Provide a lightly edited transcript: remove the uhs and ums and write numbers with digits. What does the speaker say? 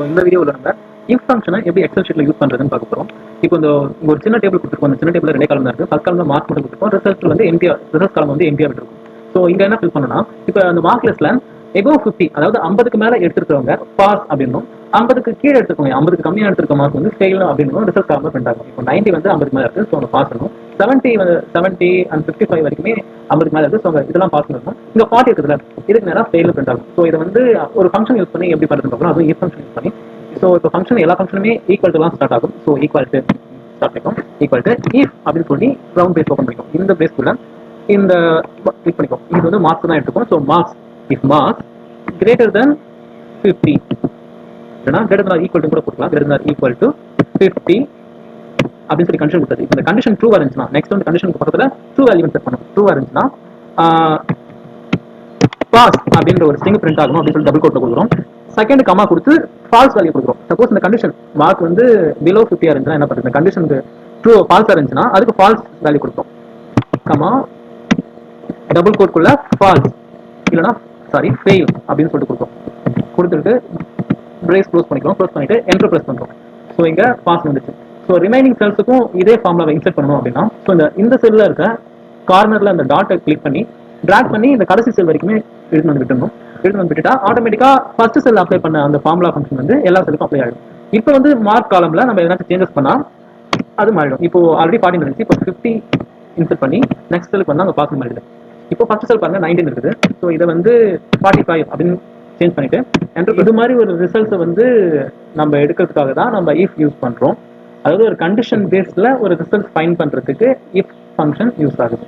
இந்த வீடியோவில் நம்ம if ஃபங்க்ஷனை எப்படி எக்ஸல் ஷீட்ல யூஸ் பண்றதுன்னு பார்க்க போறோம். இப்போ இந்த ஒரு சின்ன டேபிள் கொடுத்துருக்கோம். அந்த சின்ன டேபிள் 2 காலம் தான் இருக்கு. ஃபர்ஸ்ட் காலம் மார்க் மட்டும் கொடுத்துருக்கோம். ரிசல்ட் வந்து எம்டிஆ, ரிசல்ட் காலம் வந்து எம்டிஆ விட்டுருக்கும். ஸோ இங்க என்ன ஃபில் பண்ணணும்னா, இப்போ அந்த மார்க் லிஸ்ட்ல எபோவ் 50, அதாவது 50க்கு மேல எடுத்துருக்கவங்க பாஸ் அப்படின்னும், 50க்கு கீழே எடுத்துக்கோங்க, 50க்கு கம்மியா எடுத்துருக்க மார்க் வந்து ஃபெயில் அப்படின்னு ரிசல்ட் காலம் பிரிண்ட் ஆகும். இப்போ 90 வந்து 50க்கு மேல இருக்கு, ஸோ அவங்க பாஸ் பண்ணணும். 70 and 55 வரைக்குமே 50க்கு மேல இருக்கு, ஸோ இதெல்லாம் பாஸ் பண்ணணும். இங்க 40 இருக்குதுல, இதுக்கு நேரம் ஃபெயில் பிரிண்ட் ஆகும். ஸோ இதை வந்து ஒரு ஃபங்க்ஷன் யூஸ் பண்ணி எப்படி பண்ணுறதுன்னு பார்க்கணும். அதுவும் if ஃபங்க்ஷன் யூஸ் பண்ணி. ஸோ இப்போ ஃபங்க்ஷன் எல்லா ஃபங்க்ஷனுமே ஈக்குவல் டுலாம் ஸ்டார்ட் ஆகும். ஸோ ஈக்குவல் டு ஸ்டார்ட் பண்ணிக்கும், ஈக்குவல் டு if அப்படின்னு சொல்லி ரவுண்ட் பேஸ் ஓப்பன் பண்ணிக்கும். இந்த பேஸ்க்குள்ள இந்த கிளிக் பண்ணிக்கும். இது வந்து மார்க்ஸ் தான் எடுத்துக்கும். So marks if marks greater than 50, இல்லைனா greater than equal to கூட கொடுக்கலாம். greater than equal to 50 அப்படின்னு சொல்லி கண்டிஷன் கொடுத்தது. இந்த கண்டிஷன் ட்ரூவா இருந்துச்சுன்னா நெக்ஸ்ட் வந்து கண்டிஷனுக்கு பக்கத்துல ட்ரூ வேல்யூ செட் பண்ணணும். ட்ரூவா இருந்துச்சுன்னா பாஸ் அப்படின்ற ஒரு ஸ்ட்ரிங் பிரிண்ட் ஆகணும் அப்படின்னு சொல்லி டபுள் கோட்ல கொடுக்குறோம். செகண்ட் கமா கொடுத்து ஃபால்ஸ் வேல்யூ கொடுக்குறோம். சப்போஸ் இந்த கண்டிஷன் மார்க் வந்து பிலோ 50 இருந்துச்சுன்னா என்ன பண்ணுறது, கண்டிஷனுக்கு ட்ரூ ஃபால்ஸா இருந்துச்சுன்னா அதுக்கு ஃபால்ஸ் வேல்யூ கொடுப்போம். கமா டபுள் கோட்குள்ள ஃபால்ஸ் இல்லைனா சாரி ஃபெயில் அப்படின்னு சொல்லிட்டு கொடுப்போம். கொடுத்துட்டு பிரேஸ் க்ளோஸ் பண்ணிக்கிறோம். க்ளோஸ் பண்ணிட்டு என்டர் பிரஸ் பண்ணுறோம். ஸோ இங்க பாஸ் வந்துச்சு. ஸோ ரிமைனிங் செல்ஸுக்கும் இதே ஃபார்முலாவை இன்சர்ட் பண்ணணும் அப்படின்னா, ஸோ இந்த செல்லில் இருக்க கார்னரில் அந்த டாட்டை கிளிக் பண்ணி ட்ராக் பண்ணி இந்த கடைசி செல் வரைக்குமே எடுத்து வந்து விட்டுணும். எடுத்து வந்து விட்டுட்டா ஆட்டோமேட்டிக்கா ஃபர்ஸ்ட் செல் அப்ளை பண்ண அந்த ஃபார்முலா ஃபங்க்ஷன் வந்து எல்லா செல்லுக்கும் அப்ளை ஆகிடும். இப்போ வந்து மார்க் காலம்ல நம்ம எதனாச்சும் சேஞ்சஸ் பண்ணா அது மாறிடும். இப்போ ஆல்ரெடி 40 இருந்துச்சு, இப்போ 50 இன்சர்ட் பண்ணி நெக்ஸ்ட் செல்லுக்கு வந்து அங்கே பாஸ் மாறிடுது. இப்போ ஃபர்ஸ்ட் செல் பாருங்க 19 இருக்குது. ஸோ இதை வந்து 45 அப்படின்னு சேஞ்ச் பண்ணிட்டு என்டர். இது மாதிரி ஒரு ரிசல்ட்ஸை வந்து நம்ம எடுக்கிறதுக்காக தான் நம்ம இஃப் யூஸ் பண்றோம். அதாவது ஒரு கண்டிஷன் பேஸ்ல ஒரு ரிசல்ட் ஃபைண்ட் பண்றதுக்கு இஃப் ஃபங்க்ஷன் யூஸ் ஆகுது.